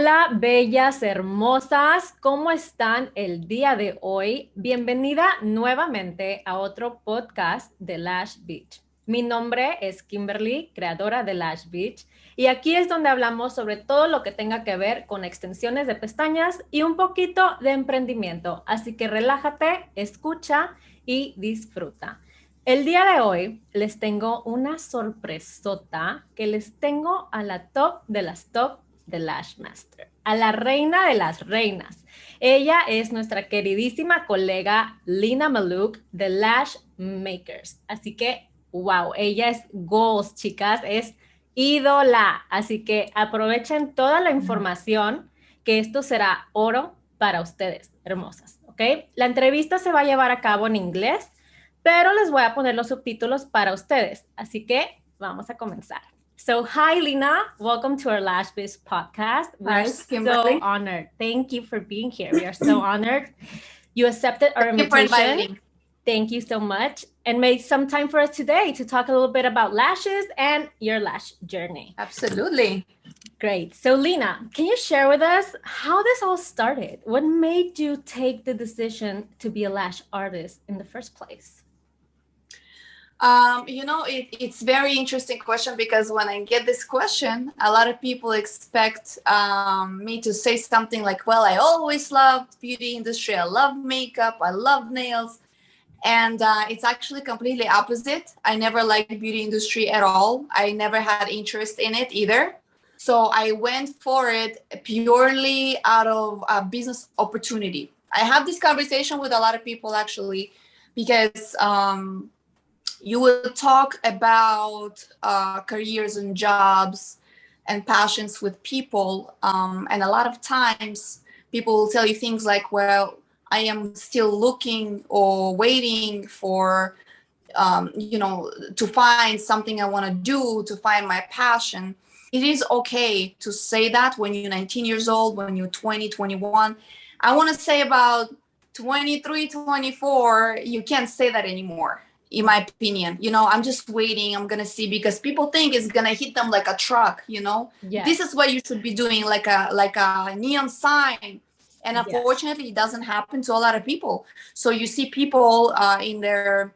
Hola, bellas, hermosas, ¿cómo están el día de hoy? Bienvenida nuevamente a otro podcast de Lash Beach. Mi nombre es Kimberly, creadora de Lash Beach, y aquí es donde hablamos sobre todo lo que tenga que ver con extensiones de pestañas y un poquito de emprendimiento. Así que relájate, escucha y disfruta. El día de hoy les tengo una sorpresota que les tengo a la top de las top de Lash Master, a la reina de las reinas. Ella es nuestra queridísima colega Lena de Lashmakers. Así que, wow, ella es goals, chicas, es ídola. Así que aprovechen toda la información, que esto será oro para ustedes, hermosas, ¿ok? La entrevista se va a llevar a cabo en inglés, pero les voy a poner los subtítulos para ustedes. Así que vamos a comenzar. So, hi, Lena. Welcome to our Lash Biz podcast. We're so honored. Thank you for being here. We are so honored. You accepted our invitation. Thank you so much. And made some time for us today to talk a little bit about lashes and your lash journey. Absolutely. Great. So, Lena, can you share with us how this all started? What made you take the decision to be a lash artist in the first place? It's very interesting question, because when I get this question, a lot of people expect me to say something like, well, I always loved beauty industry. I love makeup. I love nails. And it's actually completely opposite. I never liked beauty industry at all. I never had interest in it either. So I went for it purely out of a business opportunity. I have this conversation with a lot of people actually, because you will talk about careers and jobs and passions with people. And a lot of times people will tell you things like, well, I am still looking or waiting for, to find something I want to do, to find my passion. It is okay to say that when you're 19 years old, when you're 20, 21. I want to say about 23, 24, you can't say that anymore. In my opinion, I'm just waiting. I'm gonna see, because people think it's gonna hit them like a truck. Yes. This is what you should be doing, like a neon sign. And unfortunately, it doesn't happen to a lot of people. So you see people in their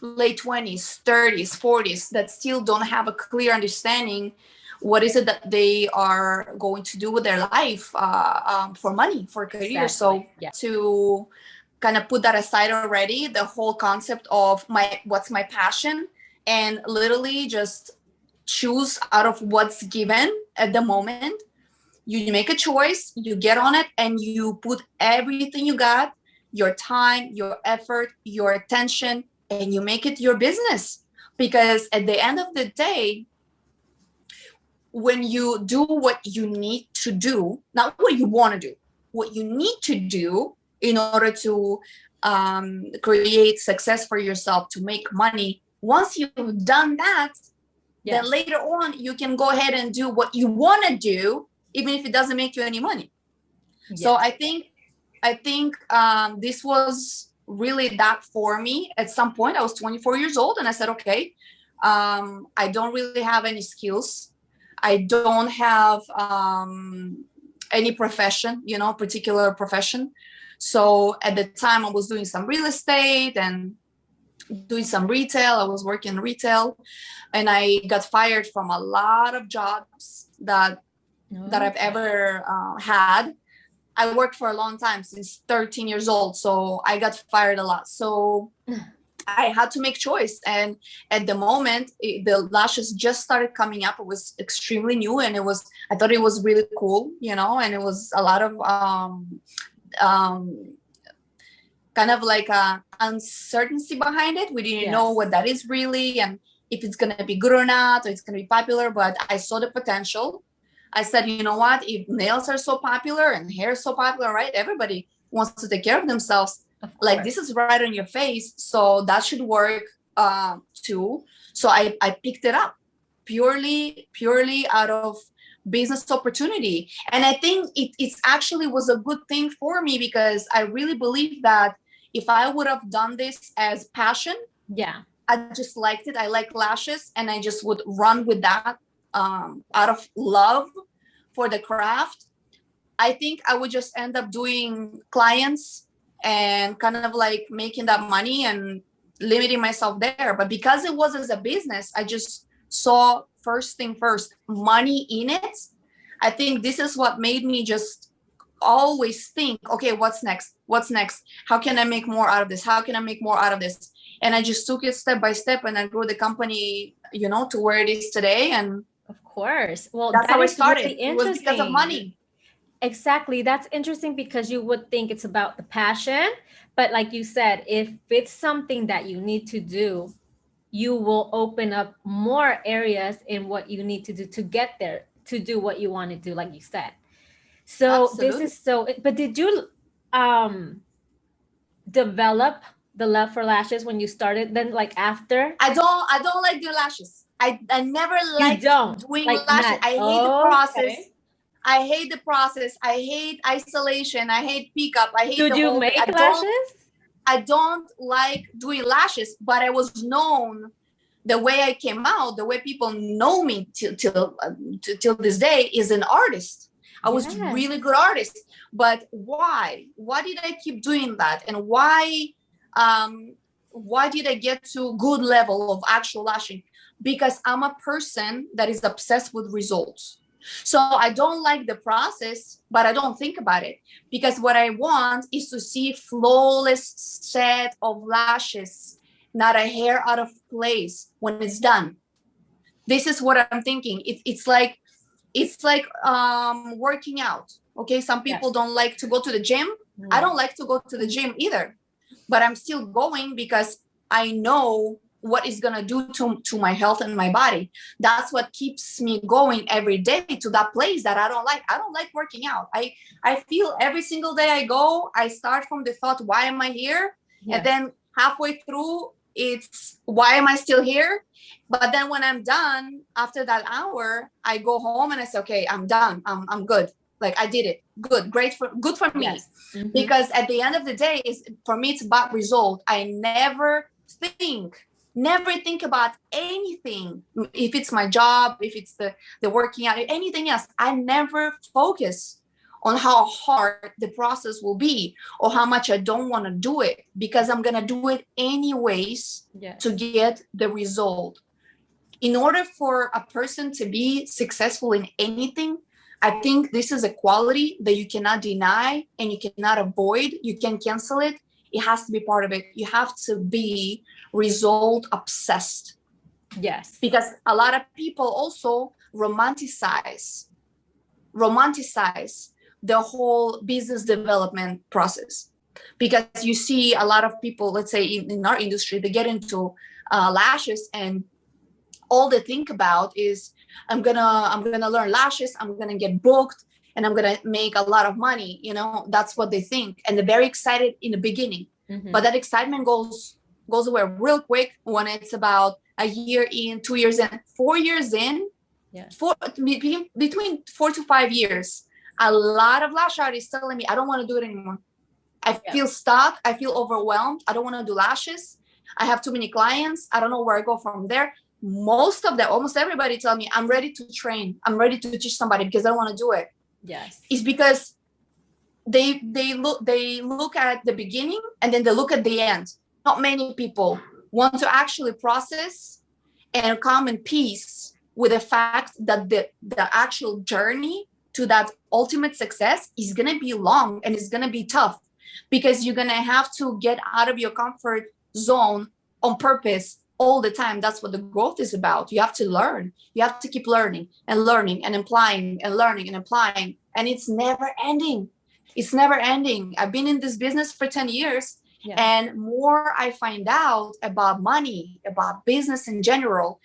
late 20s, 30s, 40s that still don't have a clear understanding what is it that they are going to do with their life for money, for career. Exactly. So to kind of put that aside already, the whole concept of what's my passion, and literally just choose out of what's given at the moment. You make a choice, you get on it, and you put everything you got, your time, your effort, your attention, and you make it your business. Because at the end of the day, when you do what you need to do, not what you want to do, what you need to do in order to create success for yourself, to make money. Once you've done that, then later on, you can go ahead and do what you want to do, even if it doesn't make you any money. Yes. So I think this was really that for me. At some point, I was 24 years old, and I said, okay, I don't really have any skills. I don't have any profession, particular profession. So at the time, I was doing some real estate and doing some retail. I was working in retail, and I got fired from a lot of jobs that I've ever had. I worked for a long time, since 13 years old. So I got fired a lot. So I had to make choice. And at the moment, the lashes just started coming up. It was extremely new, and I thought it was really cool, and it was a lot of kind of like a uncertainty behind it. We didn't know what that is really, and if it's going to be good or not, or it's going to be popular. But I saw the potential. I said, you know what, if nails are so popular and hair is so popular, right, everybody wants to take care of themselves. Like, this is right on your face, so that should work too. So I picked it up purely out of business opportunity. And I think it actually was a good thing for me, because I really believe that if I would have done this as passion, I just liked it. I like lashes, and I just would run with that out of love for the craft. I think I would just end up doing clients and kind of like making that money and limiting myself there. But because it was as a business, I just saw first thing first, money in it. I think this is what made me just always think, okay, what's next? What's next? How can I make more out of this? How can I make more out of this? And I just took it step by step, and I grew the company, you know, to where it is today. And of course, well, that's how I started. Really it was because of money. Exactly. That's interesting because you would think it's about the passion, but like you said, if it's something that you need to do, you will open up more areas in what you need to do to get there, to do what you want to do, like you said. So Absolutely. This is so, but did you develop the love for lashes when you started, then like after? I don't like the lashes. I never liked doing like lashes. I hate the process. Okay. I hate the process. I hate isolation. I hate pickup. I hate the whole thing. Did you make lashes? I don't like doing lashes, but I was known the way I came out, the way people know me till this day is an artist. I was really good artist. But why? Why did I keep doing that? And why did I get to good level of actual lashing? Because I'm a person that is obsessed with results. So I don't like the process, but I don't think about it, because what I want is to see flawless set of lashes, not a hair out of place when it's done. This is what I'm thinking. It's like working out. Okay, some people don't like to go to the gym. I don't like to go to the gym either, but I'm still going because I know what is going to do to my health and my body. That's what keeps me going every day to that place that I don't like. I don't like working out. I feel every single day I go, I start from the thought, why am I here? And then halfway through, it's why am I still here? But then when I'm done, after that hour, I go home and I say, okay, I'm done. I'm good. Like I did it. Good for me. Because at the end of the day, for me, it's about result. I never think about anything. If it's my job, if it's the working out, anything else, I never focus on how hard the process will be or how much I don't want to do it, because I'm going to do it anyways to get the result. In order for a person to be successful in anything, I think this is a quality that you cannot deny and you cannot avoid. You can cancel it. It has to be part of it. You have to be result obsessed. Yes. Because a lot of people also romanticize the whole business development process. Because you see a lot of people, let's say in our industry, they get into lashes, and all they think about is, I'm gonna learn lashes, I'm gonna get booked, and I'm gonna make a lot of money. You know, that's what they think, and they're very excited in the beginning. But that excitement goes away real quick when it's about a year in, 2 years in, 4 years in, between 4 to 5 years. A lot of lash artists telling me, I don't want to do it anymore. I feel stuck. I feel overwhelmed. I don't want to do lashes. I have too many clients. I don't know where I go from there. Almost everybody tell me, I'm ready to train. I'm ready to teach somebody because I don't want to do it. Yes. It's because they look at the beginning and then they look at the end. Not many people want to actually process and come in peace with the fact that the actual journey to that ultimate success is going to be long and it's going to be tough, because you're going to have to get out of your comfort zone on purpose all the time. That's what the growth is about. You have to learn. You have to keep learning and applying and learning and applying. And it's never ending. It's never ending. I've been in this business for 10 years. And more I find out about money, about business in general,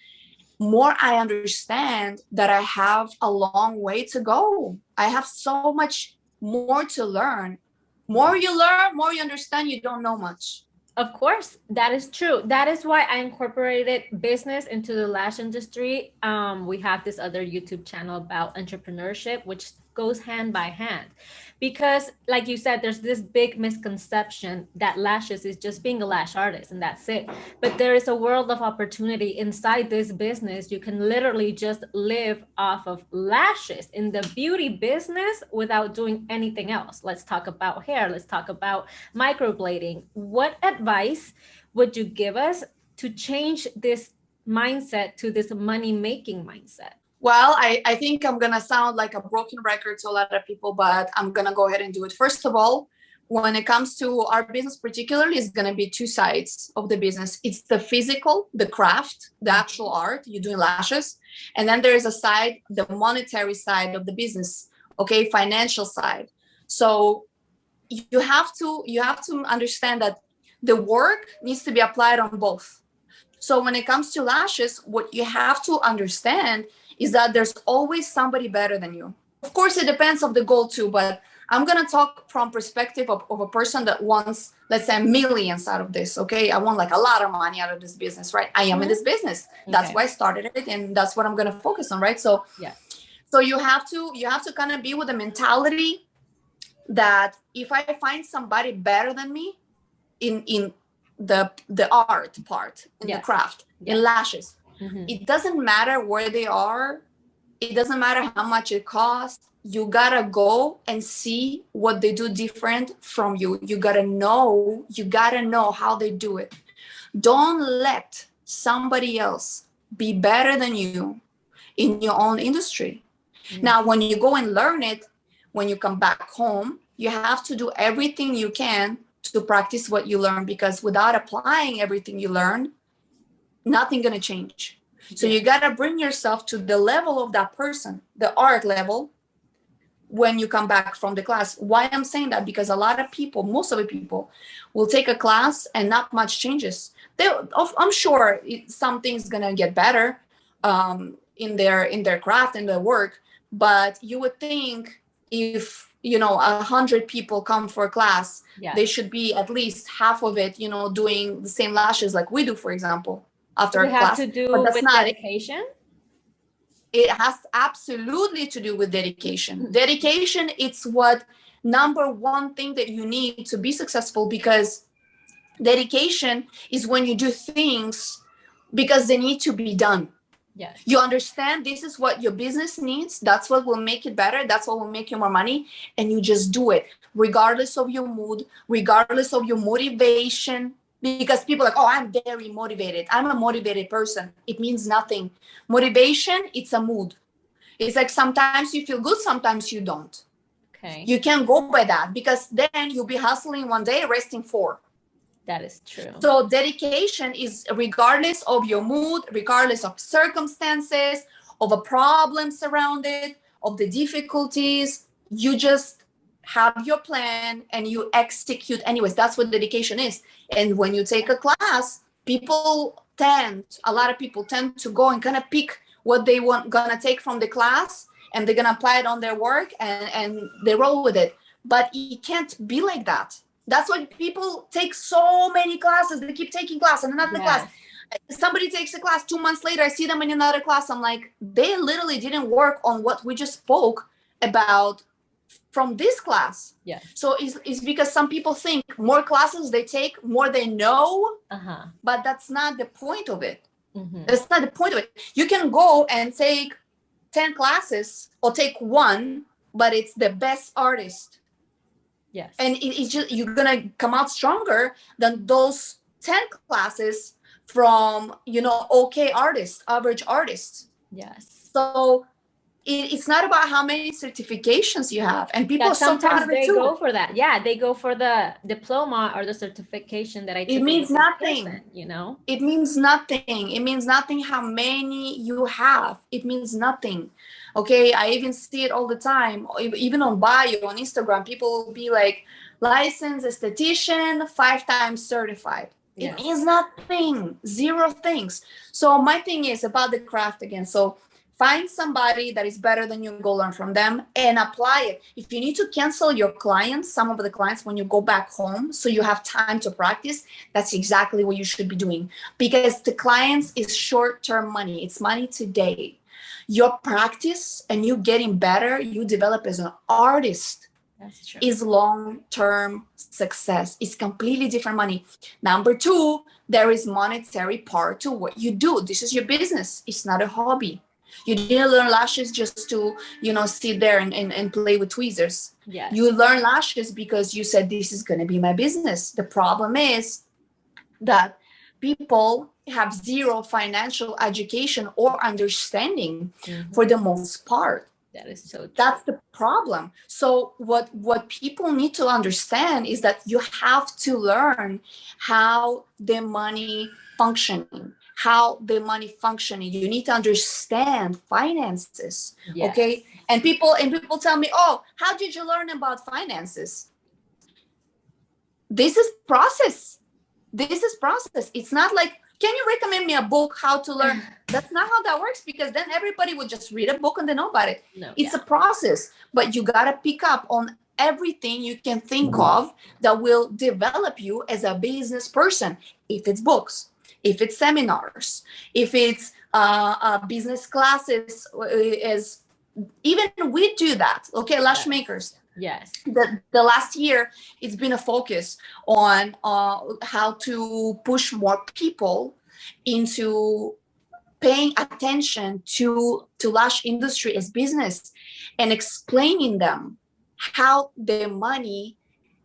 more I understand that I have a long way to go. I have so much more to learn. More you learn, more you understand you don't know much. Of course, that is true. That is why I incorporated business into the lash industry. We have this other YouTube channel about entrepreneurship, which goes hand by hand. Because like you said, there's this big misconception that lashes is just being a lash artist and that's it. But there is a world of opportunity inside this business. You can literally just live off of lashes in the beauty business without doing anything else. Let's talk about hair. Let's talk about microblading. What advice would you give us to change this mindset to this money-making mindset? Well, I think I'm going to sound like a broken record to a lot of people, but I'm going to go ahead and do it. First of all, when it comes to our business particularly, it's going to be two sides of the business. It's the physical, the craft, the actual art, you're doing lashes. And then there is a side, the monetary side of the business, okay, financial side. So you have to understand that the work needs to be applied on both. So when it comes to lashes, what you have to understand is that there's always somebody better than you. Of course, it depends on the goal too, but I'm going to talk from perspective of a person that wants, let's say, millions out of this. Okay. I want like a lot of money out of this business, right? I am in this business. That's why I started it. And that's what I'm going to focus on. Right. So, so you have to kind of be with the mentality that if I find somebody better than me in the art part, in the craft, in lashes, it doesn't matter where they are. It doesn't matter how much it costs. You gotta go and see what they do different from you. You gotta know how they do it. Don't let somebody else be better than you in your own industry. Now, when you go and learn it, when you come back home, you have to do everything you can to practice what you learn, because without applying everything you learn, nothing gonna change. So you gotta bring yourself to the level of that person, the art level, when you come back from the class. Why I'm saying that? Because a lot of people, most of the people, will take a class and not much changes. I'm sure some things gonna get better in their craft and their work, but you would think if 100 people come for a class, they should be at least half of it, doing the same lashes like we do, for example, after a class. Does it have to do with dedication? It has absolutely to do with dedication. Dedication, it's what number one thing that you need to be successful, because dedication is when you do things because they need to be done. Yes. You understand this is what your business needs. That's what will make it better. That's what will make you more money. And you just do it regardless of your mood, regardless of your motivation. Because people are like, oh, I'm very motivated. I'm a motivated person. It means nothing. Motivation, it's a mood. It's like sometimes you feel good, sometimes you don't. Okay. You can't go by that, because then you'll be hustling one day, resting 4. That is true. So dedication is regardless of your mood, regardless of circumstances, of a problem surrounded, of the difficulties. You just have your plan and you execute anyways. That's what dedication is. And when you take a class, a lot of people tend to go and kind of pick what they gonna take from the class, and they're gonna apply it on their work, and they roll with it. But it can't be like that. That's why people take so many classes. They keep taking class and another class. Somebody takes a class 2 months later, I see them in another class. I'm like, they literally didn't work on what we just spoke about from this class. Yeah. So it's because some people think more classes they take, more they know, but that's not the point of it. That's not the point of it. You can go and take 10 classes or take one, but it's the best artist. Yes. And it's just, you're going to come out stronger than those 10 classes from, okay artists, average artists. Yes. So it's not about how many certifications you have. And people are so proud of it too. They go for that. Yeah, they go for the diploma or the certification that I took. It means nothing. It means nothing. It means nothing how many you have. It means nothing. Okay, I even see it all the time. Even on bio, on Instagram, people will be like, licensed esthetician, 5 times certified. It means nothing, 0 things. So my thing is about the craft again. So find somebody that is better than you, go learn from them and apply it. If you need to cancel your clients, some of the clients, when you go back home, so you have time to practice, that's exactly what you should be doing. Because the clients is short-term money. It's money today. Your practice and you getting better, you develop as an artist. That's true. Is long-term success. It's completely different money. Number two, there is monetary part to what you do. This is your business. It's not a hobby. You didn't learn lashes just to, sit there and play with tweezers. Yes. You learn lashes because you said, this is going to be my business. The problem is that people have zero financial education or understanding for the most part. That is so true. That's the problem. So what people need to understand is that you have to learn how the money functioning. You need to understand finances. Yes. Okay. And people tell me, oh, how did you learn about finances? This is process. It's not like, can you recommend me a book how to learn? That's not how that works, because then everybody would just read a book and they know about it. No, it's a process, but you got to pick up on everything you can think of that will develop you as a business person. If it's books, if it's seminars, if it's business classes, even we do that. Okay, Lashmakers. Yes. The last year, it's been a focus on how to push more people into paying attention to lash industry as business and explaining them how the money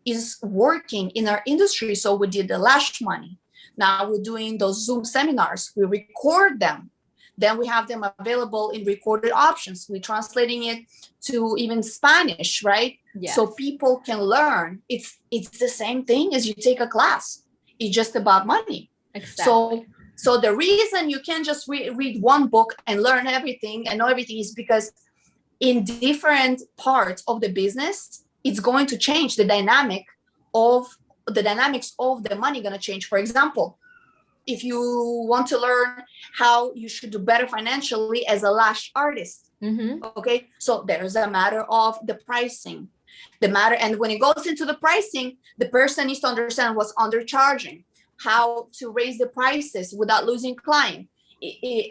is working in our industry. So we did the lash money. Now we're doing those Zoom seminars. We record them. Then we have them available in recorded options. We're translating it to even Spanish, right? Yes. So people can learn. It's the same thing as you take a class. It's just about money. Exactly. So the reason you can't just read one book and learn everything and know everything is because in different parts of the business, it's going to change the dynamics of the money going to change. For example, if you want to learn how you should do better financially as a lash artist, okay, so there's a matter of the pricing, and when it goes into the pricing, the person needs to understand what's undercharging, how to raise the prices without losing client,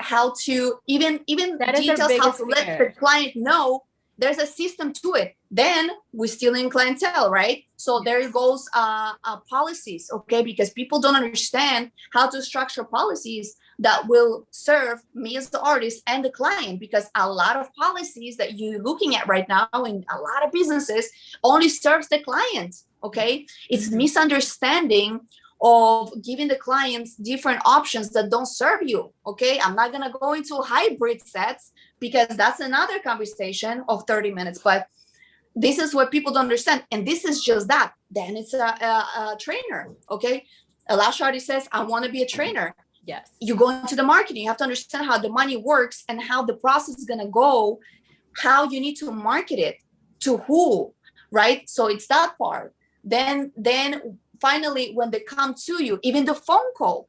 how to even details how to let the client know there's a system to it. Then we're still in clientele, right? So there goes policies, okay? Because people don't understand how to structure policies that will serve me as the artist and the client, because a lot of policies that you're looking at right now in a lot of businesses only serves the client, okay? It's misunderstanding of giving the clients different options that don't serve you, okay? I'm not gonna go into hybrid sets because that's another conversation of 30 minutes, but this is what people don't understand. And this is just that. Then it's a trainer, okay? A lash artist says, I wanna be a trainer. Yes. You go into the marketing, you have to understand how the money works and how the process is gonna go, how you need to market it, to who, right? So it's that part. Then finally, when they come to you, even the phone call,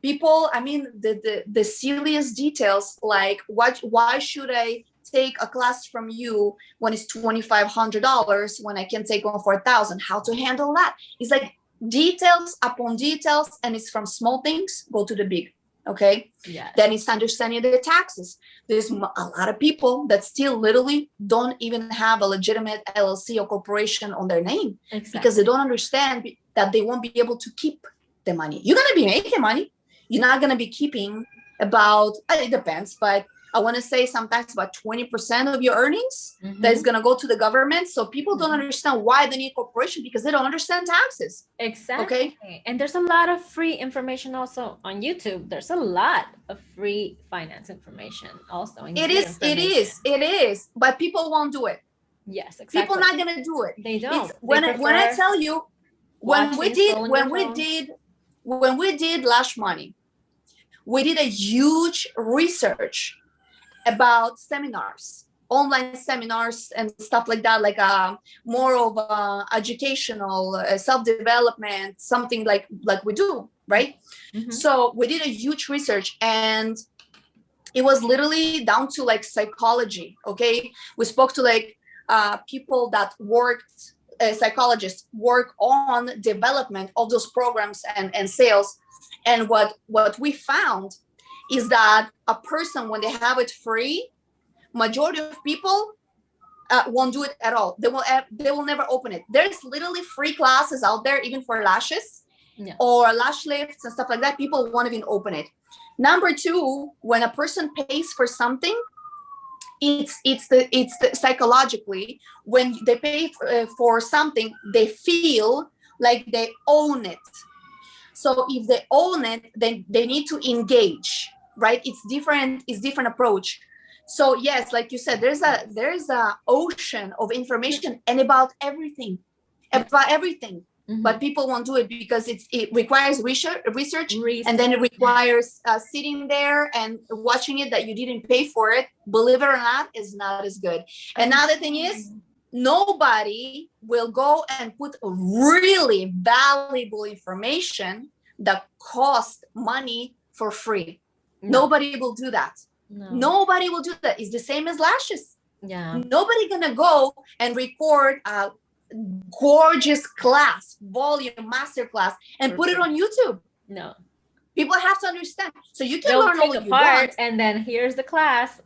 people, I mean, the silliest details, like why should I take a class from you when it's $2,500 when I can take one for $1,000? How to handle that? It's like details upon details, and it's from small things go to the big. Okay. Yes. Then it's understanding the taxes. There's a lot of people that still literally don't even have a legitimate LLC or corporation on their name. Exactly. Because they don't understand that they won't be able to keep the money. You're going to be making money. You're not going to be keeping about, it depends, but I want to say sometimes about 20% of your earnings that is going to go to the government. So people don't understand why they need corporation, because they don't understand taxes. Exactly. Okay. And there's a lot of free information also on YouTube. There's a lot of free finance information also. It is. But people won't do it. Yes, exactly. People not going to do it. They don't. When I tell you, when we did Lash Money, we did a huge research about seminars, online seminars and stuff like that, like more of educational self-development, something like we do, right? So we did a huge research, and it was literally down to like psychology. Okay, we spoke to like people that worked, psychologists work on development of those programs and sales. And what we found is that a person, when they have it free, majority of people won't do it at all. They will never open it. There's literally free classes out there, even for lashes or lash lifts and stuff like that. People won't even open it. Number two, when a person pays for something, it's the psychologically, when they pay for something, they feel like they own it. So if they own it, then they need to engage, right? It's different approach. So yes, like you said, there's a ocean of information and about everything. But people won't do it because it requires research, and then it requires sitting there and watching it that you didn't pay for it. Believe it or not, is not as good. Another thing is, nobody will go and put really valuable information that costs money for free. Nobody will do that. Nobody will do that. It's the same as lashes. Nobody gonna go and record a gorgeous class, volume master class, and put it on YouTube. No. People have to understand. So you can learn all you want, and then here's the class.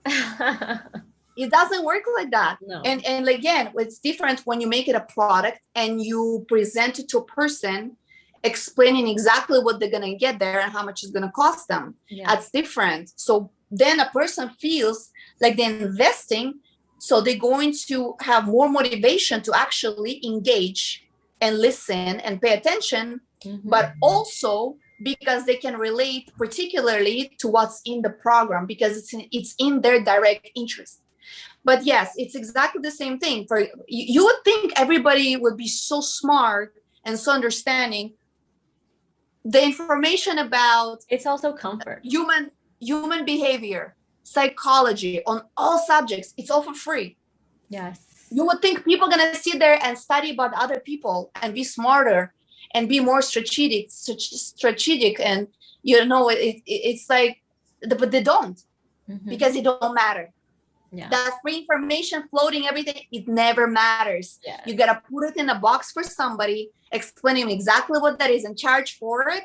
It doesn't work like that. No. And again, it's different when you make it a product and you present it to a person, explaining exactly what they're gonna get there and how much it's gonna cost them. That's different. So then a person feels like they're investing, so they're going to have more motivation to actually engage and listen and pay attention, but also because they can relate particularly to what's in the program, because it's in their direct interest. But yes, it's exactly the same thing. For you would think everybody would be so smart and so understanding. The information about it's also comfort, human behavior, psychology, on all subjects, it's all for free. Yes. You would think people are going to sit there and study about other people and be smarter and be more strategic, and it's like, but they don't, because it don't matter. That free information floating, everything, it never matters. You got to put it in a box for somebody, explaining exactly what that is and charge for it.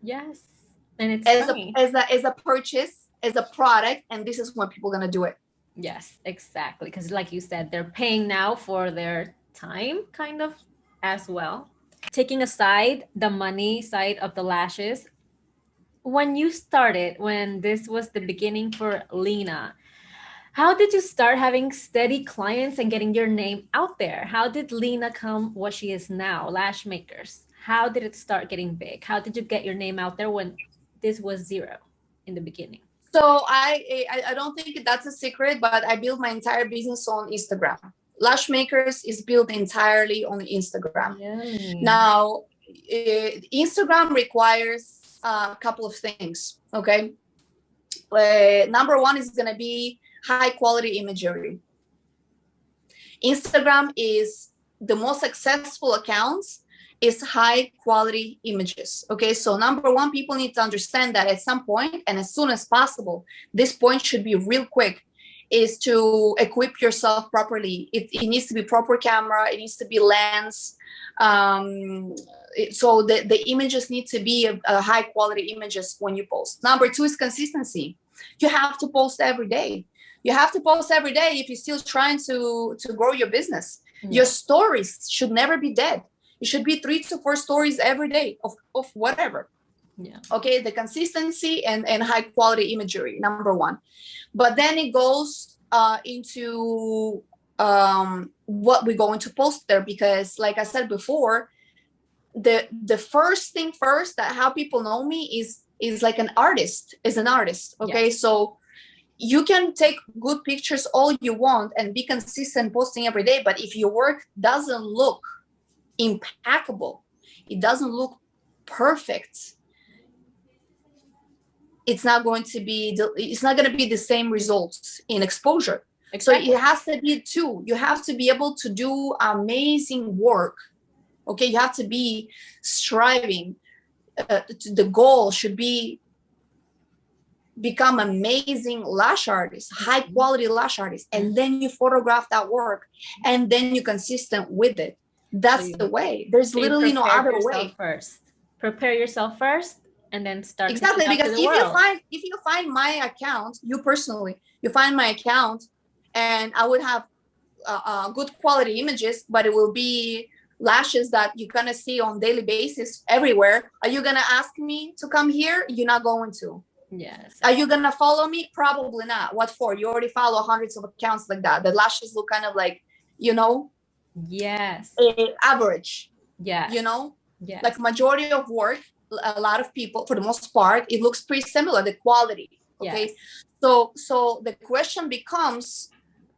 Yes. And it's as a purchase, as a product, and this is when people are going to do it. Yes, exactly. Because like you said, they're paying now for their time, kind of, as well. Taking aside the money side of the lashes, when you started, when this was the beginning for Lena, how did you start having steady clients and getting your name out there? How did Lena come what she is now, Lashmakers? How did it start getting big? How did you get your name out there when this was zero in the beginning? So I don't think that's a secret, but I built my entire business on Instagram. Lashmakers is built entirely on Instagram. Now, Instagram requires a couple of things, okay? Number one is going to be high quality imagery. Instagram is the most successful accounts is high quality images. Okay, so number one, people need to understand that at some point, and as soon as possible, this point should be real quick, is to equip yourself properly. It needs to be proper camera, it needs to be lens. So the images need to be a high quality images when you post. Number two is consistency. You have to post every day. You have to post every day if you're still trying to grow your business. Your stories should never be dead. It should be 3 to 4 stories every day of whatever. Okay, the consistency and high quality imagery, number one. But then it goes into what we're going to post there, because like I said before, the first thing first, that how people know me is like an artist, okay? So you can take good pictures all you want and be consistent posting every day, but if your work doesn't look impeccable, it doesn't look perfect, it's not going to be the same results in exposure. Exactly. So it has to be two. You have to be able to do amazing work. Okay, you have to be striving. The goal should be become amazing lash artist, high quality lash artist, and then you photograph that work, and then you're consistent with it. That's the way. There's literally no other way. Prepare yourself first, and then start. Exactly, because if you find my account, you personally, you find my account, and I would have good quality images, but it will be lashes that you're gonna see on daily basis everywhere. Are you gonna ask me to come here? You're not going to. Yes. Are you gonna follow me? Probably not. What for? You already follow hundreds of accounts like that. The lashes look kind of like, you know, yes, average. yes, You know, yes, like majority of work, a lot of people, for the most part, it looks pretty similar. The quality. Okay, yes. so the question becomes,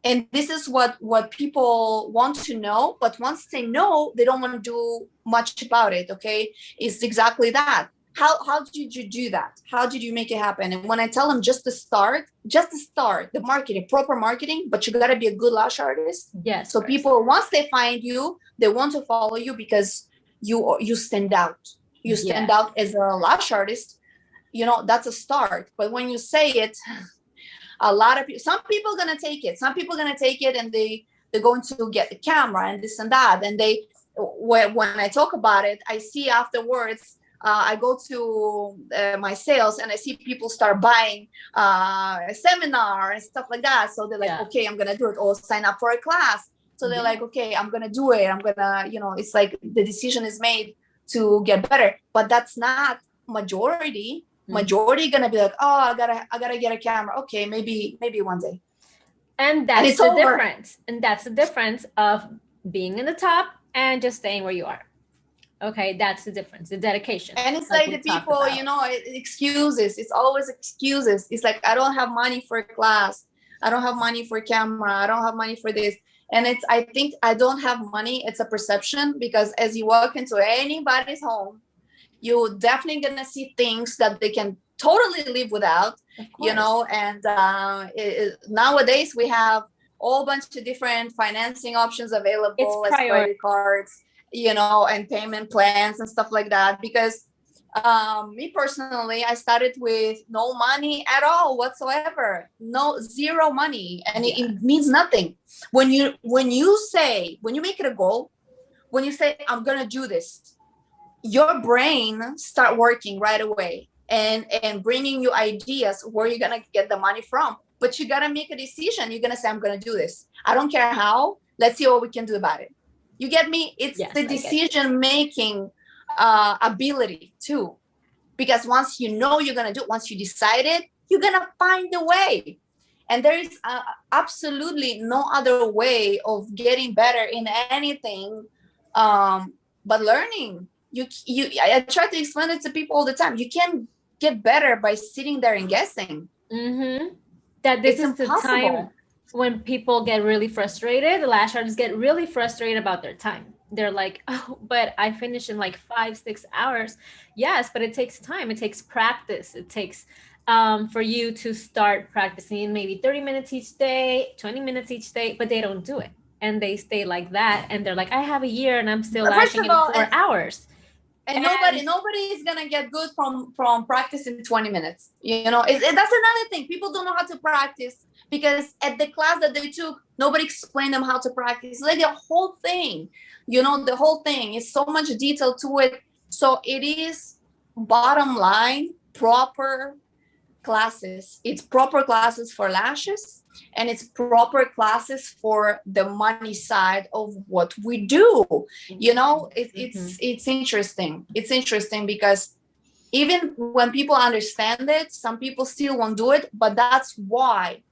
and this is what people want to know, but once they know, they don't want to do much about it. Okay, it's exactly that. How did you do that? How did you make it happen? And when I tell them just to start the marketing, proper marketing, but you got to be a good lash artist. Yes. So people, once they find you, they want to follow you because you stand out. You stand out as a lash artist. You know, that's a start. But when you say it, a lot of people, some people are gonna take it. Some people are gonna take it, and they're going to get the camera and this and that. And they, when I talk about it, I see afterwards. I go to my sales, and I see people start buying a seminar and stuff like that. So they're like, okay, I'm gonna do it, or sign up for a class. So they're like, okay, I'm gonna do it. I'm gonna, you know, it's like the decision is made to get better. But that's not majority. Majority gonna be like, oh, I gotta get a camera. Okay, maybe one day. And that's the difference. And that's the difference of being in the top and just staying where you are. Okay, that's the difference, the dedication. And it's like the people, you know, excuses. It's always excuses. It's like, I don't have money for a class. I don't have money for camera. I don't have money for this. And it's, I think I don't have money. It's a perception, because as you walk into anybody's home, you're definitely going to see things that they can totally live without, you know. And nowadays we have a whole bunch of different financing options available, as credit cards, you know, and payment plans and stuff like that. Because me personally, I started with no money at all whatsoever, zero money. And it means nothing. When you make it a goal, when you say, I'm going to do this, your brain start working right away and bringing you ideas where you're going to get the money from. But you got to make a decision. You're going to say, I'm going to do this. I don't care how. Let's see what we can do about it. You get me? It's the decision-making ability too. Because once you know you're going to do it, once you decide it, you're going to find a way. And there is absolutely no other way of getting better in anything but learning. I try to explain it to people all the time. You can't get better by sitting there and guessing. That this is the time when people get really frustrated. The lash artists get really frustrated about their time. They're like, oh, but I finish in like 5-6 hours. Yes, but it takes time. It takes practice. It takes for you to start practicing maybe 30 minutes each day, 20 minutes each day, but they don't do it. And they stay like that. And they're like, I have a year and I'm still lashing in 4 hours. And nobody is gonna get good from practicing 20 minutes. You know, that's another thing. People don't know how to practice because at the class that they took, nobody explained them how to practice. Like the whole thing, you know, the whole thing is so much detail to it. So it is, bottom line, proper classes. It's proper classes for lashes, and it's proper classes for the money side of what we do. You know, it's interesting. It's interesting because even when people understand it, some people still won't do it. But that's why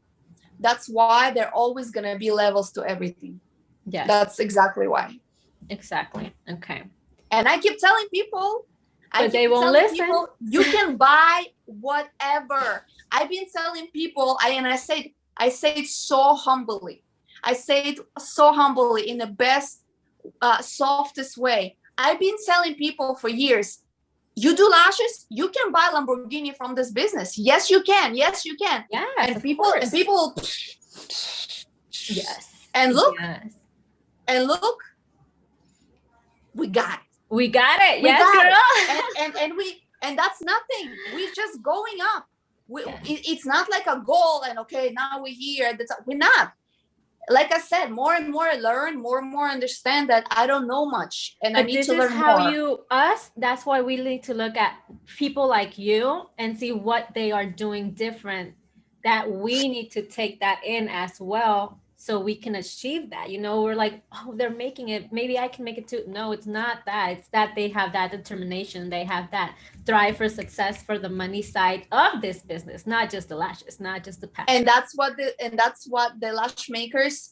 there always gonna be levels to everything. Yes, that's exactly why. Exactly. Okay. And I keep telling people, but they won't listen. People, you can buy whatever. I've been telling people, I say it so humbly. I say it so humbly in the best, softest way. I've been telling people for years, you do lashes, you can buy Lamborghini from this business. Yes, you can. Yes, you can. Yes, and people, yes. And look, we got it. We got it. Yes, girl. And that's nothing. We're just going up. It's not like a goal and okay, now we're here. We're not. Like I said, more and more I learn, more and more understand that I don't know much, and I need to learn more. That's why we need to look at people like you and see what they are doing different that we need to take that in as well so we can achieve that. You know, we're like, oh, they're making it, maybe I can make it too. No, it's not that. It's that they have that determination, they have that drive for success for the money side of this business, not just the lashes, not just the passion. And that's what the lash makers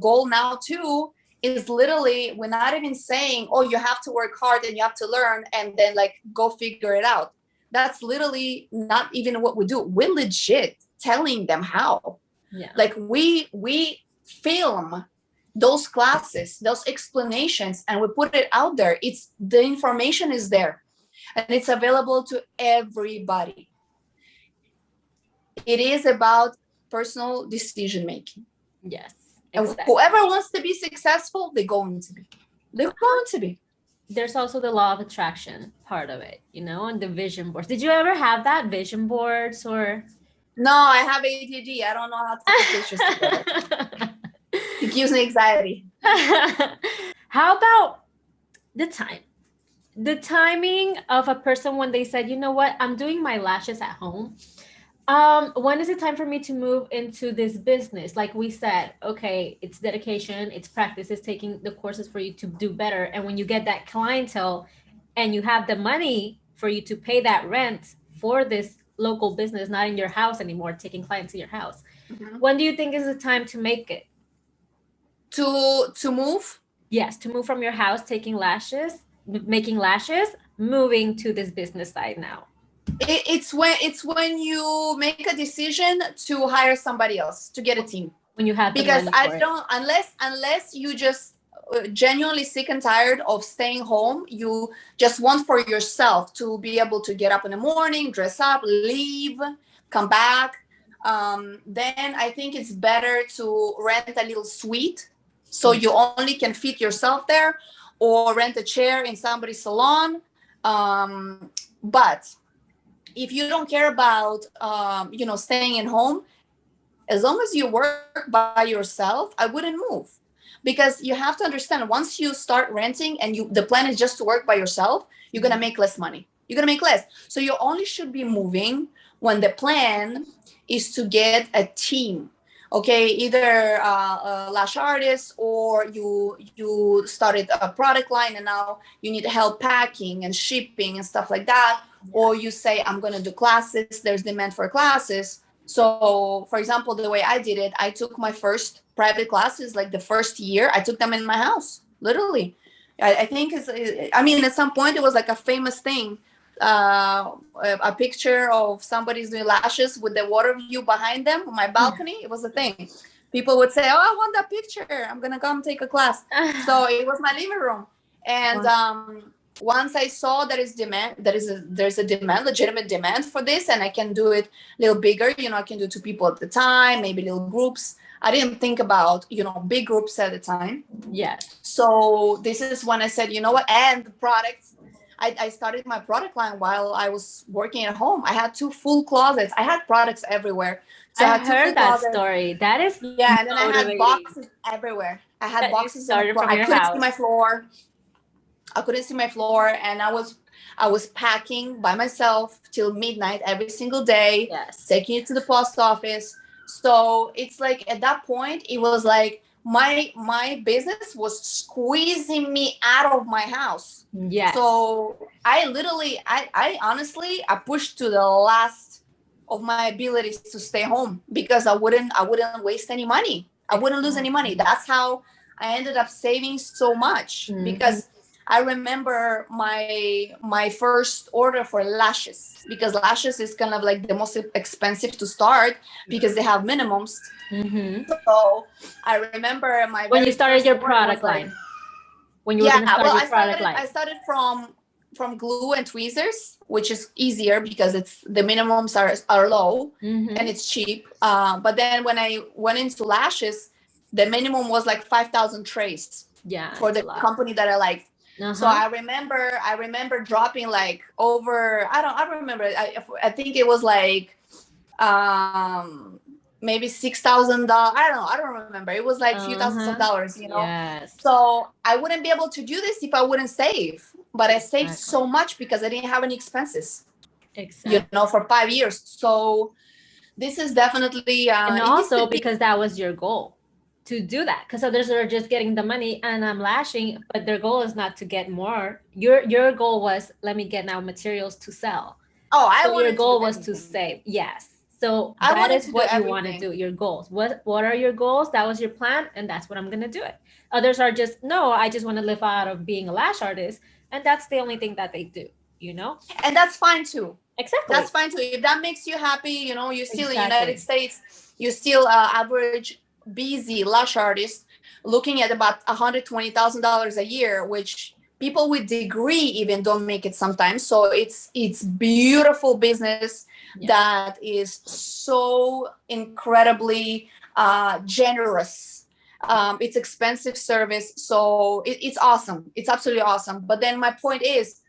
goal now too is. Literally, we're not even saying, oh, you have to work hard and you have to learn and then like go figure it out. That's literally not even what we do. We're legit telling them how. Yeah. Like we film those classes, those explanations, and we put it out there. It's the information is there and it's available to everybody. It is about personal decision making. Yes. Exactly. And whoever wants to be successful, they're going to be. They're going to be. There's also the law of attraction part of it, you know, and the vision boards. Did you ever have that, vision boards? Or no, I have ADD. I don't know how to put pictures together. It gives me anxiety. How about the time? The timing of a person when they said, you know what, I'm doing my lashes at home. When is it time for me to move into this business? Like we said, okay, it's dedication, it's practice, it's taking the courses for you to do better. And when you get that clientele and you have the money for you to pay that rent for this local business, not in your house anymore, taking clients to your house. Mm-hmm. When do you think is the time to make it? To move? Yes, to move from your house, taking lashes, making lashes, moving to this business side now. It's when you make a decision to hire somebody else, to get a team. When you have because I don't unless you just genuinely sick and tired of staying home, you just want for yourself to be able to get up in the morning, dress up, leave, come back, then I think it's better to rent a little suite so you only can fit yourself there, or rent a chair in somebody's salon. But if you don't care about, staying at home, as long as you work by yourself, I wouldn't move. Because you have to understand, once you start renting and the plan is just to work by yourself, you're going to make less money. You're going to make less. So you only should be moving when the plan is to get a team. Okay, either a lash artist, or you started a product line and now you need help packing and shipping and stuff like that. Or you say, I'm going to do classes. There's demand for classes. So, for example, the way I did it, I took my first private classes, like the first year, I took them in my house, literally. I think at some point it was like a famous thing, a picture of somebody's doing lashes with the water view behind them on my balcony. It was a thing. People would say, oh, I want that picture. I'm going to come take a class. So it was my living room. And once I saw there's a legitimate demand for this, and I can do it a little bigger, I can do 2 people at the time, maybe little groups. I didn't think about, big groups at the time. Yeah. So this is when I said, you know what? And the products, I started my product line while I was working at home. I had 2 full closets. I had products everywhere. So I heard that story. That is and then I had boxes everywhere. I had boxes. I couldn't see my floor. I couldn't see my floor, and I was packing by myself till midnight every single day, taking it to the post office. So it's like at that point, it was like my business was squeezing me out of my house. Yeah. So I honestly pushed to the last of my abilities to stay home, because I wouldn't waste any money. I wouldn't lose any money. That's how I ended up saving so much, because I remember my first order for lashes, because lashes is kind of like the most expensive to start because they have minimums. Mm-hmm. So I remember when you started your product line. When you were going to start your product line. I started from glue and tweezers, which is easier because the minimums are low, and it's cheap. But then when I went into lashes, the minimum was like 5,000 trays. Yeah, for the company that I liked. So I remember dropping like over, I don't remember. I think it was like maybe $6,000. I don't remember. It was like a few thousands of dollars, Yes. So I wouldn't be able to do this if I wouldn't save. But I saved so much because I didn't have any expenses. Exactly. For 5 years. So This is definitely and it also because that was your goal to do that, because others are just getting the money and I'm lashing, but their goal is not to get more. Your goal was, let me get now materials to sell. Oh, I so wanted your goal to do was to everything. save. Yes. So I that wanted is to do what you want to everything. do, your goals. What are your goals? That was your plan, and that's what I'm gonna do it. Others are just, no, I just want to live out of being a lash artist, and that's the only thing that they do, you know? And that's fine too. Exactly. That's fine too. If that makes you happy, you know, you're still in the Exactly. United States, you're still average busy lash artist looking at about $120,000 a year, which people with degree even don't make it sometimes. So it's beautiful business that is so incredibly generous. It's expensive service, so it's awesome. It's absolutely awesome. But then my point is,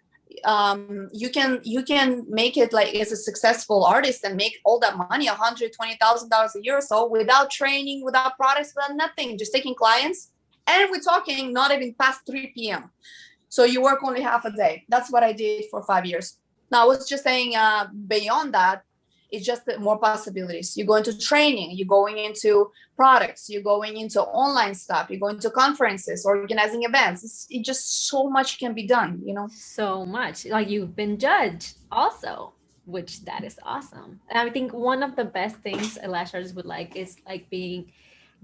you can make it like as a successful artist and make all that money, $120,000 a year or so, without training, without products, without nothing, just taking clients. And we're talking not even past 3 p.m. So you work only half a day. That's what I did for 5 years. Now I was just saying, beyond that, it's just more possibilities. You go into training, you're going into products, you're going into online stuff, you're going to conferences, organizing events. It just so much can be done, you know? So much. Like, you've been judged also, which that is awesome. And I think one of the best things a lash artist would like is like being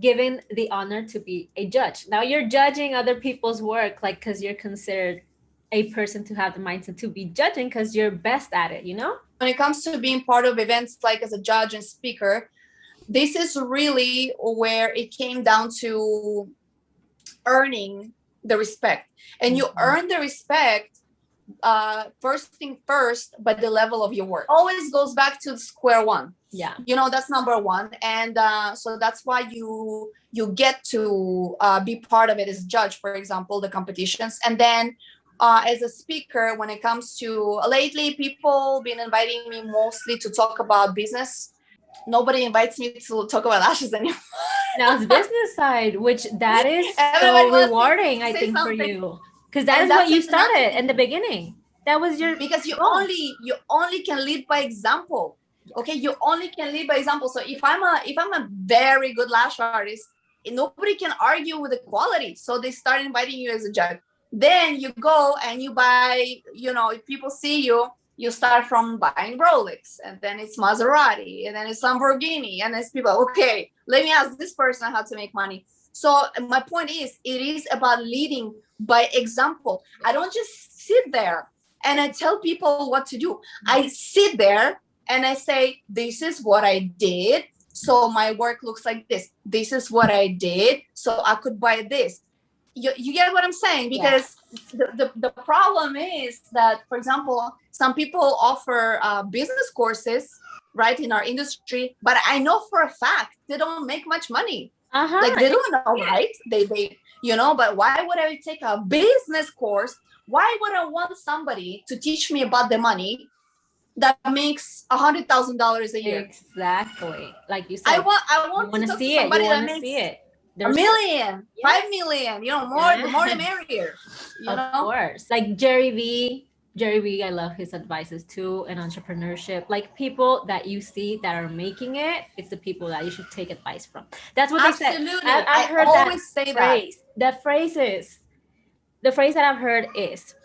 given the honor to be a judge. Now you're judging other people's work, like, because you're considered a person to have the mindset to be judging because you're best at it, you know? When it comes to being part of events, like as a judge and speaker, this is really where it came down to earning the respect. And you earn the respect first thing first, but the level of your work always goes back to square one. Yeah, you know, that's number one. And so that's why you get to be part of it as a judge, for example, the competitions. And then as a speaker, when it comes to lately, people been inviting me mostly to talk about business. Nobody invites me to talk about lashes anymore. now it's business side, which that is Everybody so rewarding, I think, something. for you, because that is what you started in the beginning. That was your, because you only can lead by example. Okay, you only can lead by example. So if I'm a very good lash artist, nobody can argue with the quality, so they start inviting you as a judge. Then you go and you buy, you know, if people see you, you start from buying Rolex, and then it's Maserati, and then it's Lamborghini, and it's people, okay, let me ask this person how to make money. So my point is, it is about leading by example. I don't just sit there and I tell people what to do. I sit there and I say, this is what I did, so my work looks like this. This is what I did, so I could buy this. You get what I'm saying? Because the problem is that, for example, some people offer business courses, right, in our industry, but I know for a fact they don't make much money. Like, they don't know, right? They you know, but why would I take a business course? Why would I want somebody to teach me about the money that makes $100,000 a year? Exactly, like you said. I want to talk to somebody that makes $1 million, 5 million. You know, more the more the merrier. You know, of course. Like Jerry V, I love his advices too, and entrepreneurship. Like, people that you see that are making it, it's the people that you should take advice from. That's what they said. I heard always say phrase. That phrase is, the phrase that I've heard is,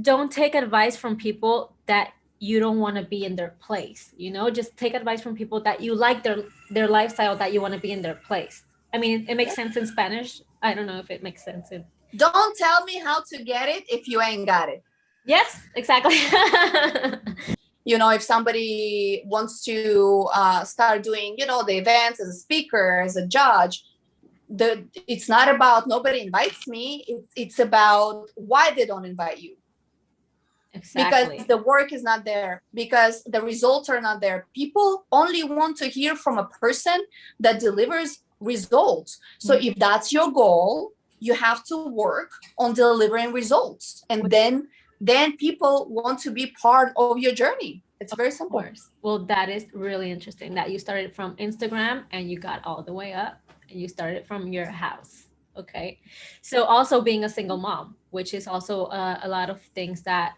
don't take advice from people that you don't want to be in their place. You know, just take advice from people that you like their lifestyle, that you want to be in their place. I mean, it makes sense in Spanish. I don't know if it makes sense in. Don't tell me how to get it if you ain't got it. Yes, exactly. You know, if somebody wants to start doing, you know, the events as a speaker, as a judge, it's not about nobody invites me. It's about why they don't invite you. Exactly. Because the work is not there, because the results are not there. People only want to hear from a person that delivers results. So if that's your goal, you have to work on delivering results, and then people want to be part of your journey. It's very simple. Well, that is really interesting that you started from Instagram and you got all the way up, and you started from your house. Okay, so also being a single mom, which is also a lot of things that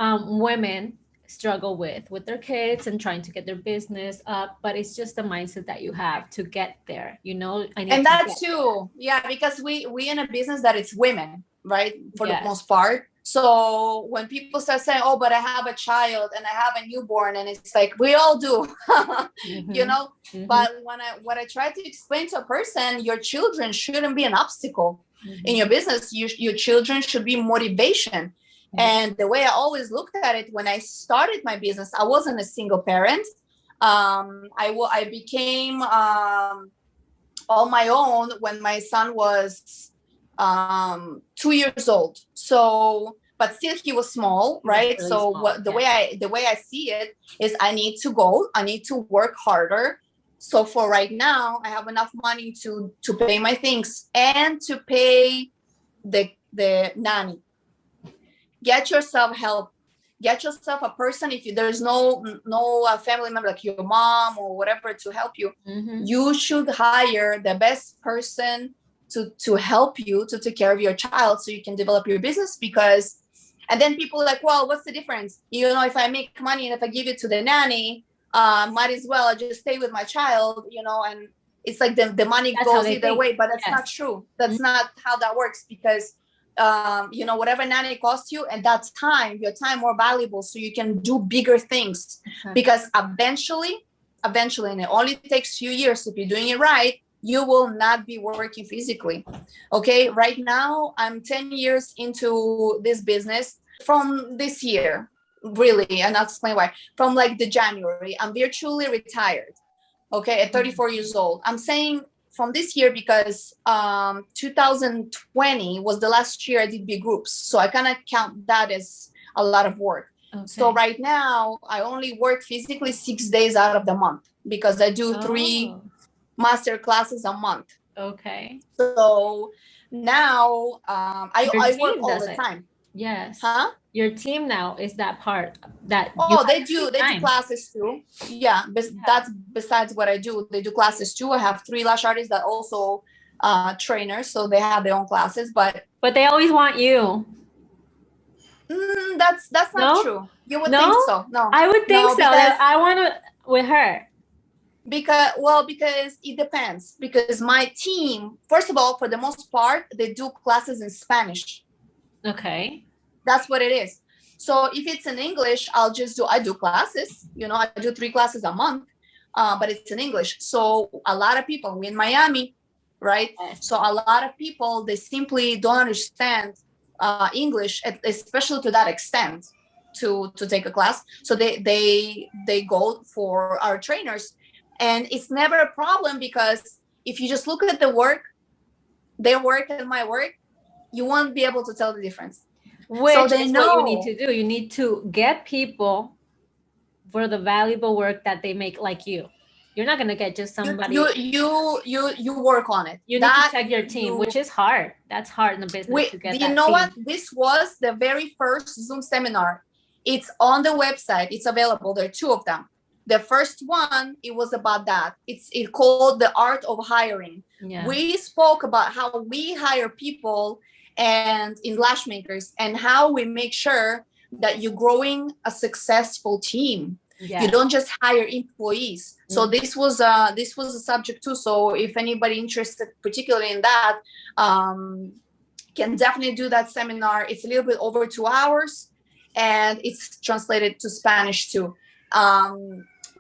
women struggle with their kids and trying to get their business up, but it's just the mindset that you have to get there, you know. And that's too, yeah, because we in a business that it's women, right, for the most part. So when people start saying, oh, but I have a child and I have a newborn, and it's like, we all do, you know. But what I try to explain to a person, your children shouldn't be an obstacle in your business. Your children should be motivation. And the way I always looked at it when I started my business, I wasn't a single parent. I became on my own when my son was 2 years old. So, but still he was small, right? Really so small, the way I see it is I need to work harder. So for right now, I have enough money to pay my things and to pay the nanny. Get yourself help. Get yourself a person. If there's no family member like your mom or whatever to help you, you should hire the best person to help you to take care of your child so you can develop your business. Because, and then people are like, well, what's the difference? You know, if I make money and if I give it to the nanny, might as well just stay with my child, you know. And it's like the money goes either way, but that's not true. That's not how that works, because you know, whatever nanny costs you, and that time, your time more valuable, so you can do bigger things. Because eventually, and it only takes few years, if you're doing it right, you will not be working physically. Okay, right now I'm 10 years into this business. From this year, really, and I'll explain why. From like the January, I'm virtually retired. Okay, at 34 years old. I'm saying from this year because 2020 was the last year I did big groups. So I kind of count that as a lot of work. So right now I only work physically 6 days out of the month, because I do 3 master classes a month. Okay. So now I work all the time. Yes. Huh? Your team now is that part that. They do classes too. Yeah, that's besides what I do. They do classes too. I have 3 lash artists that also trainers, so they have their own classes. But they always want you. That's not true. You would think so. No, I would think so. I want to with her. Because it depends. Because my team, first of all, for the most part, they do classes in Spanish. Okay. That's what it is. So if it's in English, I do classes, you know, I do 3 classes a month, but it's in English. So a lot of people, we're in Miami, right? So a lot of people, they simply don't understand English, especially to that extent, to take a class. So they go for our trainers, and it's never a problem, because if you just look at the work, their work and my work, you won't be able to tell the difference. Which is what you need to do. You need to get people for the valuable work that they make, like you. You're not going to get just somebody. You work on it. You need to check your team, which is hard. That's hard in the business to get that. You know what? This was the very first Zoom seminar. It's on the website. It's available. There are 2 of them. The first one, it was about that. It's called The Art of Hiring. Yeah. We spoke about how we hire people and in Lashmakers, and how we make sure that you're growing a successful team. Yeah. You don't just hire employees. So this was a subject too. So if anybody interested particularly in that, can definitely do that seminar. It's a little bit over 2 hours, and it's translated to Spanish too.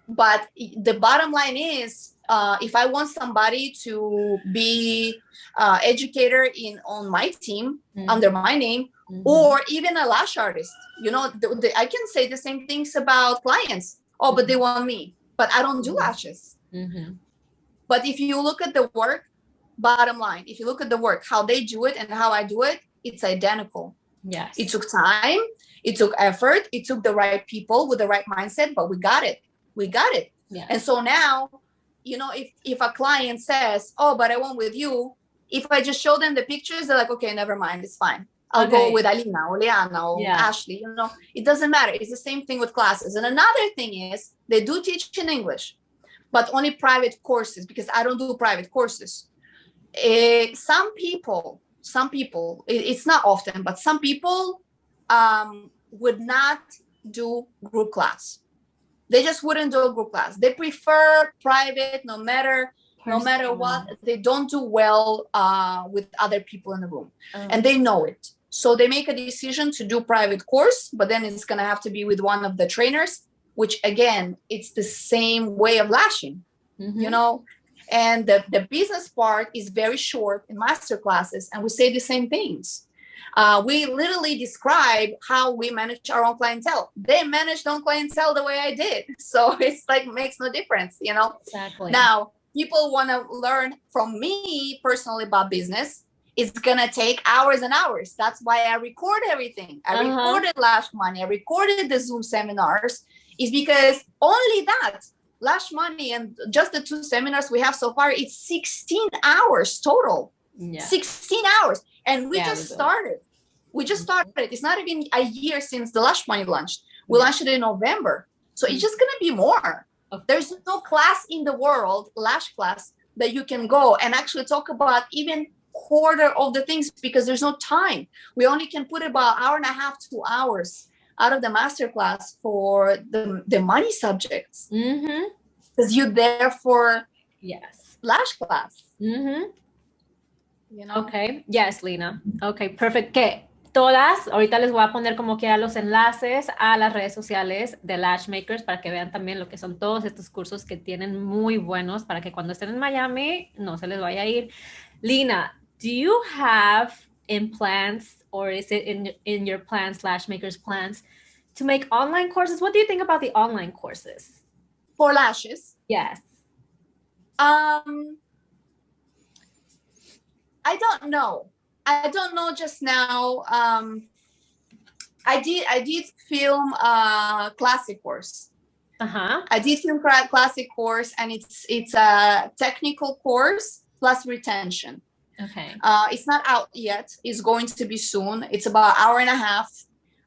But the bottom line is, if I want somebody to be educator on my team, under my name, or even a lash artist, you know, I can say the same things about clients. Oh, but they want me, but I don't do lashes. But if you look at the work, bottom line, if you look at the work, how they do it and how I do it, it's identical. Yes. It took time, it took effort, it took the right people with the right mindset, but we got it. Yeah. And so now, you know, if a client says, oh, but I went with you, if I just show them the pictures, they're like, okay, never mind, it's fine. I'll go with Alina or Liana or Ashley, you know, it doesn't matter. It's the same thing with classes. And another thing is, they do teach in English, but only private courses, because I don't do private courses. Some people, it's not often, but some people would not do group class. They just wouldn't do a group class. They prefer private, no matter what. They don't do well with other people in the room, and they know it. So they make a decision to do private course, but then it's gonna have to be with one of the trainers, which again, it's the same way of lashing, you know. And the business part is very short in master classes, and we say the same things. We literally describe how we manage our own clientele. They manage their own clientele the way I did. So it's like, makes no difference, you know? Exactly. Now, people want to learn from me personally about business. It's going to take hours and hours. That's why I record everything. I recorded Lash Money. I recorded the Zoom seminars. Is because only that, Lash Money and just the 2 seminars we have so far, it's 16 hours total. 16 hours. And we just started. We just started. It's not even a year since the Lash Money launched. We launched it in November. So it's just going to be more. There's no class in the world, Lash class, that you can go and actually talk about even quarter of the things, because there's no time. We only can put about 1.5 to 2 hours out of the masterclass for the money subjects. Because you're there for Lash class. You know? Okay, yes, Lena. Okay, perfect. Que todas, ahorita les voy a poner como quiera los enlaces a las redes sociales de Lashmakers para que vean también lo que son todos estos cursos que tienen muy buenos para que cuando estén en Miami no se les vaya a ir. Lena, do you have in plans, or is it in your plans, Lashmakers plans, to make online courses? What do you think about the online courses? For lashes? Yes. I don't know. I don't know just now. I did film classic course. I did film classic course, and it's a technical course plus retention. Okay. It's not out yet. It's going to be soon. It's about 1.5 hours.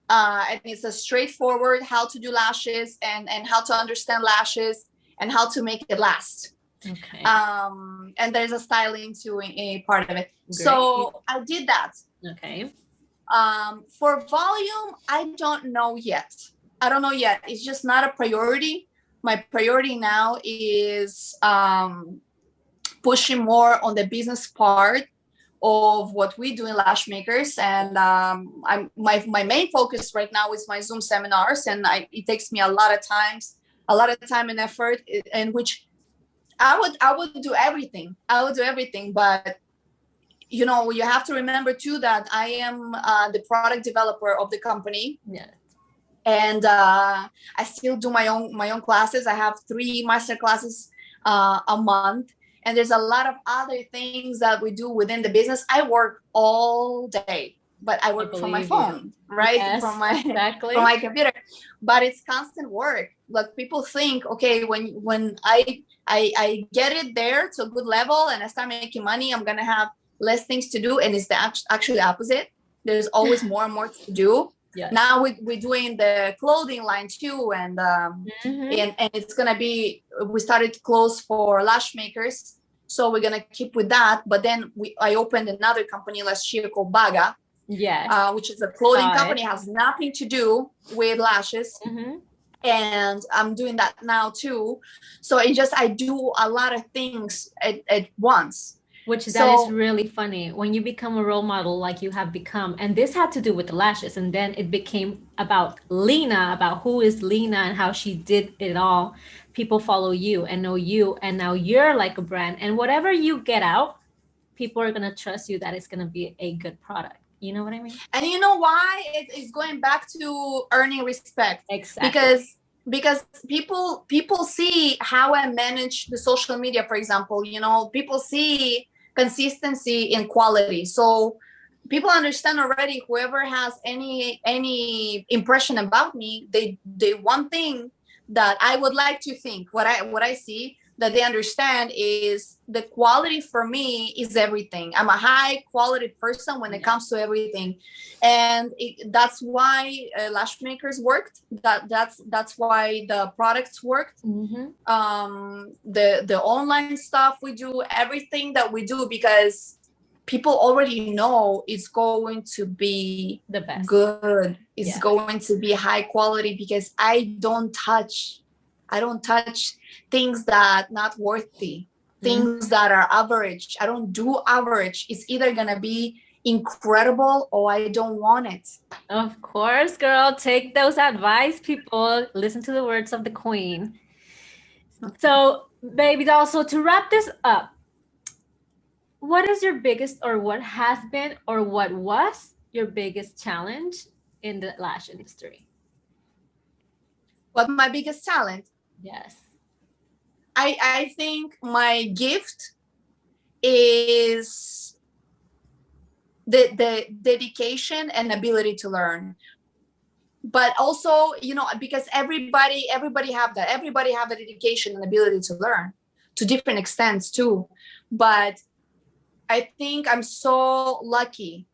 And it's a straightforward how to do lashes and how to understand lashes and how to make it last. Okay. And there's a styling too in a part of it. Great. So I did that. Okay. For volume, I don't know yet. It's just not a priority. My priority now is pushing more on the business part of what we do in Lashmakers. And my main focus right now is my Zoom seminars, and it takes me a lot of time and effort, in which I would do everything. But you know, you have to remember too that I am the product developer of the company. Yes. And I still do my own classes. I have 3 master classes a month, and there's a lot of other things that we do within the business. I work all day, but I work from my phone, right? Yes, from my computer. But it's constant work. Like, people think, okay, when I get it there to a good level and I start making money, I'm gonna have less things to do, and it's the actually opposite. There's always more and more to do. Yes. Now we're doing the clothing line too, and and it's gonna be, we started clothes for Lashmakers, so we're gonna keep with that. But then I opened another company last year called Baga, which is a clothing company, has nothing to do with lashes. And I'm doing that now too. So I do a lot of things at once. Which that is really funny when you become a role model like you have become. And this had to do with the lashes. And then it became about Lena, about who is Lena and how she did it all. People follow you and know you. And now you're like a brand. And whatever you get out, people are going to trust you that it's going to be a good product. You know what I mean? And you know why? It's going back to earning respect. Exactly. Because people see how I manage the social media, for example. You know, people see consistency in quality. So people understand already, whoever has any impression about me, they one thing that I would like to think, what I see, that they understand is the quality for me is everything. I'm a high quality person when it comes to everything. And that's why Lashmakers worked. That's why the products worked. The online stuff we do, everything that we do, because people already know it's going to be The best. good. It's going to be high quality, because I don't touch things that not worthy, things that are average. I don't do average. It's either gonna be incredible or I don't want it. Of course, girl. Take those advice, people. Listen to the words of the queen. So, baby doll, so to wrap this up, what is your biggest, or what has been, or what was your biggest challenge in the lash industry? What my biggest talent? Yes. I think my gift is the dedication and ability to learn. But also, you know, because everybody have that. Everybody have the dedication and ability to learn to different extents too. But I think I'm so lucky,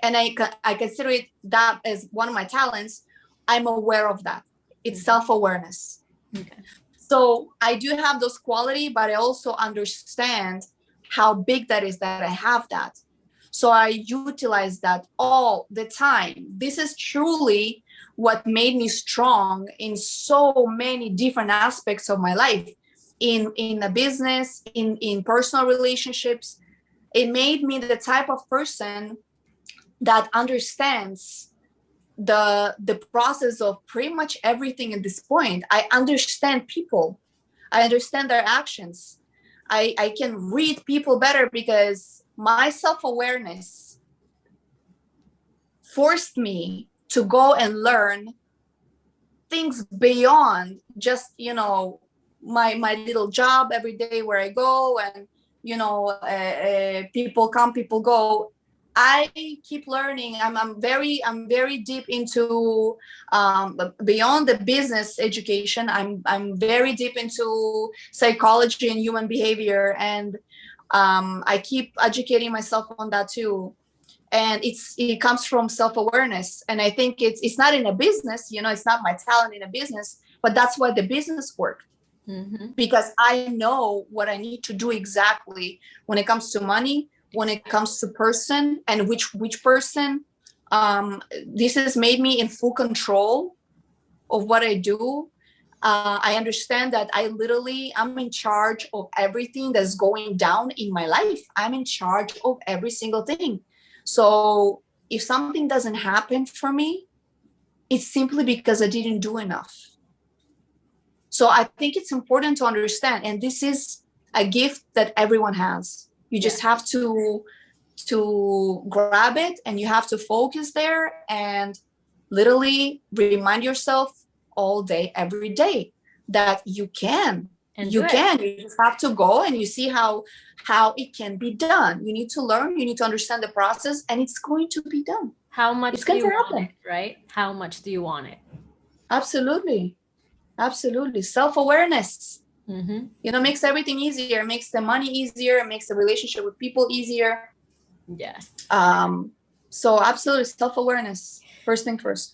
and I consider it that as one of my talents. I'm aware of that. It's self-awareness. Okay. So I do have those qualities, but I also understand how big that is that I have that. So I utilize that all the time. This is truly what made me strong in so many different aspects of my life, in a business, in personal relationships. It made me the type of person that understands the process of pretty much everything at this point. I understand people. I understand their actions. I can read people better, because my self-awareness forced me to go and learn things beyond just, you know, my little job every day where I go, and, you know, people come, people go. I keep learning. I'm very deep into beyond the business education. I'm very deep into psychology and human behavior, and I keep educating myself on that too. And it comes from self-awareness. And I think it's not in a business, you know, it's not my talent in a business, but that's why the business worked. Because I know what I need to do exactly when it comes to money, when it comes to person, and which person. This has made me in full control of what I do. I understand that I'm in charge of everything that's going down in my life. I'm in charge of every single thing. So if something doesn't happen for me, it's simply because I didn't do enough. So I think it's important to understand, and this is a gift that everyone has. You just have to grab it, and you have to focus there, and literally remind yourself all day, every day, that you can. And you just have to go, and you see how it can be done. You need to learn, you need to understand the process, and it's going to be done. How much it's going to happen, it, right? How much do you want it? Absolutely. Self-awareness, you know, makes everything easier, makes the money easier, makes the relationship with people easier. Yes. So absolutely, self-awareness, first thing first.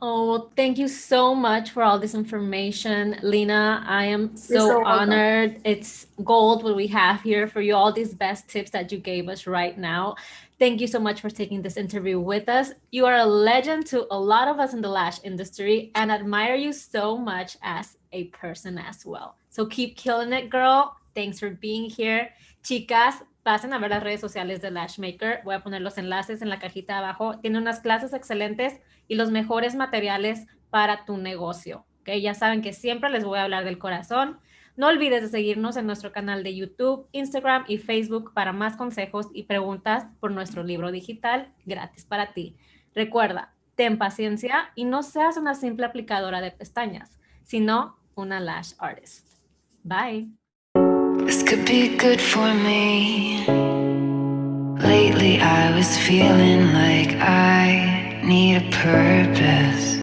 Oh, thank you so much for all this information, Lena. I am so honored. Welcome. It's gold what we have here for you, all these best tips that you gave us right now. Thank you so much for taking this interview with us. You are a legend to a lot of us in the lash industry, and admire you so much as a person as well. So keep killing it, girl. Thanks for being here. Chicas, pasen a ver las redes sociales de Lashmaker. Voy a poner los enlaces en la cajita de abajo. Tiene unas clases excelentes y los mejores materiales para tu negocio. ¿Okay? Ya saben que siempre les voy a hablar del corazón. No olvides de seguirnos en nuestro canal de YouTube, Instagram y Facebook para más consejos y preguntas por nuestro libro digital gratis para ti. Recuerda, ten paciencia y no seas una simple aplicadora de pestañas, sino una lash artist. Bye. This could be good for me. Lately I was feeling like I need a purpose.